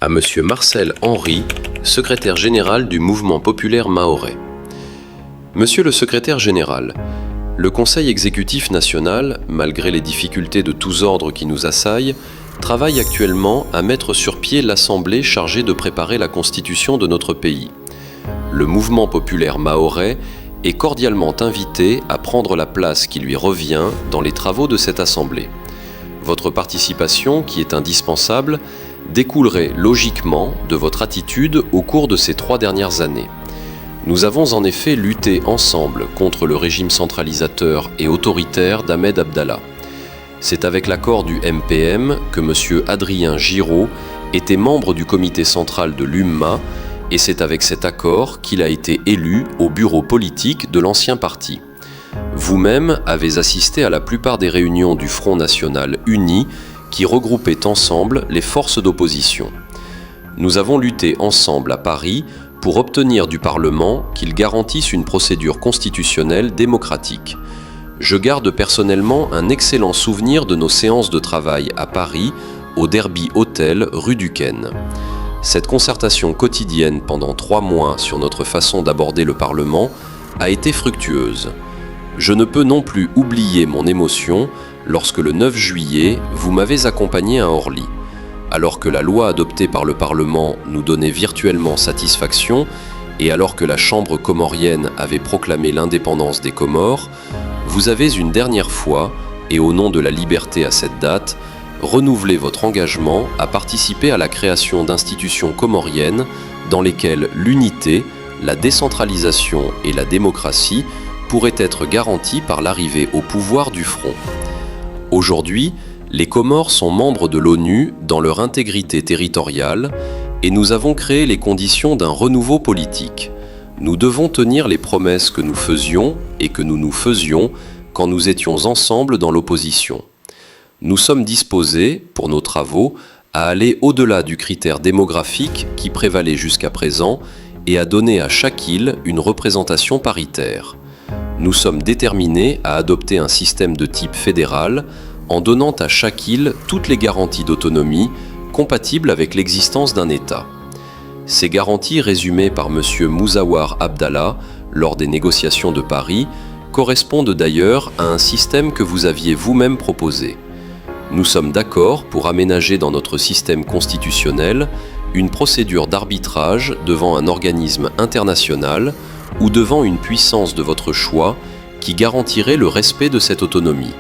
à Monsieur Marcel Henry, secrétaire général du Mouvement populaire mahorais. Monsieur le secrétaire général, le Conseil exécutif national, malgré les difficultés de tous ordres qui nous assaillent, travaille actuellement à mettre sur pied l'Assemblée chargée de préparer la constitution de notre pays. Le Mouvement populaire mahorais est cordialement invité à prendre la place qui lui revient dans les travaux de cette Assemblée. Votre participation, qui est indispensable, découlerait logiquement de votre attitude au cours de ces 3 dernières années. Nous avons en effet lutté ensemble contre le régime centralisateur et autoritaire d'Ahmed Abdallah. C'est avec l'accord du MPM que M. Adrien Giraud était membre du comité central de l'UMMA et c'est avec cet accord qu'il a été élu au bureau politique de l'ancien parti. Vous-même avez assisté à la plupart des réunions du Front National Uni qui regroupaient ensemble les forces d'opposition. Nous avons lutté ensemble à Paris pour obtenir du Parlement qu'il garantisse une procédure constitutionnelle démocratique. Je garde personnellement un excellent souvenir de nos séances de travail à Paris, au Derby Hotel rue Duquesne. Cette concertation quotidienne pendant 3 mois sur notre façon d'aborder le Parlement a été fructueuse. Je ne peux non plus oublier mon émotion lorsque le 9 juillet, vous m'avez accompagné à Orly. Alors que la loi adoptée par le Parlement nous donnait virtuellement satisfaction et alors que la Chambre comorienne avait proclamé l'indépendance des Comores, vous avez une dernière fois, et au nom de la liberté à cette date, renouvelé votre engagement à participer à la création d'institutions comoriennes dans lesquelles l'unité, la décentralisation et la démocratie pourraient être garanties par l'arrivée au pouvoir du Front. Aujourd'hui, les Comores sont membres de l'ONU dans leur intégrité territoriale et nous avons créé les conditions d'un renouveau politique. Nous devons tenir les promesses que nous faisions et que nous nous faisions quand nous étions ensemble dans l'opposition. Nous sommes disposés, pour nos travaux, à aller au-delà du critère démographique qui prévalait jusqu'à présent et à donner à chaque île une représentation paritaire. Nous sommes déterminés à adopter un système de type fédéral en donnant à chaque île toutes les garanties d'autonomie compatibles avec l'existence d'un État. Ces garanties résumées par M. Mouzawar Abdallah lors des négociations de Paris correspondent d'ailleurs à un système que vous aviez vous-même proposé. Nous sommes d'accord pour aménager dans notre système constitutionnel une procédure d'arbitrage devant un organisme international ou devant une puissance de votre choix qui garantirait le respect de cette autonomie.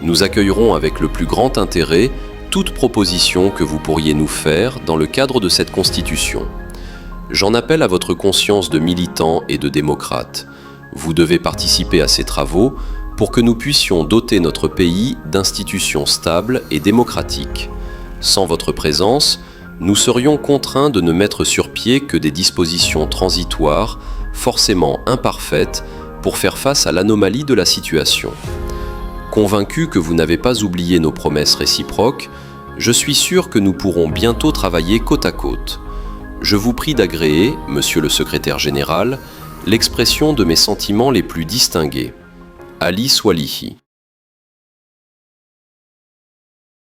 Nous accueillerons avec le plus grand intérêt toute proposition que vous pourriez nous faire dans le cadre de cette Constitution. J'en appelle à votre conscience de militant et de démocrate. Vous devez participer à ces travaux pour que nous puissions doter notre pays d'institutions stables et démocratiques. Sans votre présence, nous serions contraints de ne mettre sur pied que des dispositions transitoires, forcément imparfaites, pour faire face à l'anomalie de la situation. Convaincu que vous n'avez pas oublié nos promesses réciproques, je suis sûr que nous pourrons bientôt travailler côte à côte. Je vous prie d'agréer, Monsieur le secrétaire général, l'expression de mes sentiments les plus distingués. Ali Swalihi.